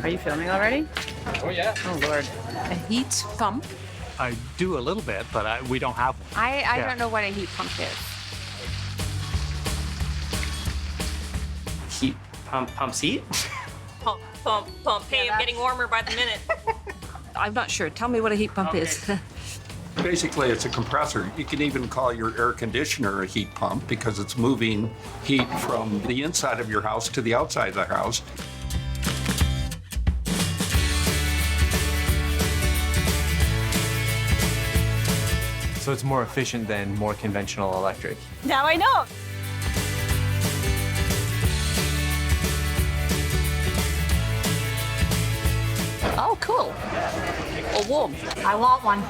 Are you filming already? Oh, yeah. Oh, Lord. A heat pump? I do a little bit, but we don't have one. I Yeah. don't know what a heat pump is. Heat pumps heat? Pump, pump, pump. Hey, I'm getting warmer by the minute. I'm not sure. Tell me what a heat pump is. Basically, it's a compressor. You can even call your air conditioner a heat pump because it's moving heat from the inside of your house to the outside of the house. So it's more efficient than more conventional electric. Now I know. Oh, cool. Or warm. I want one.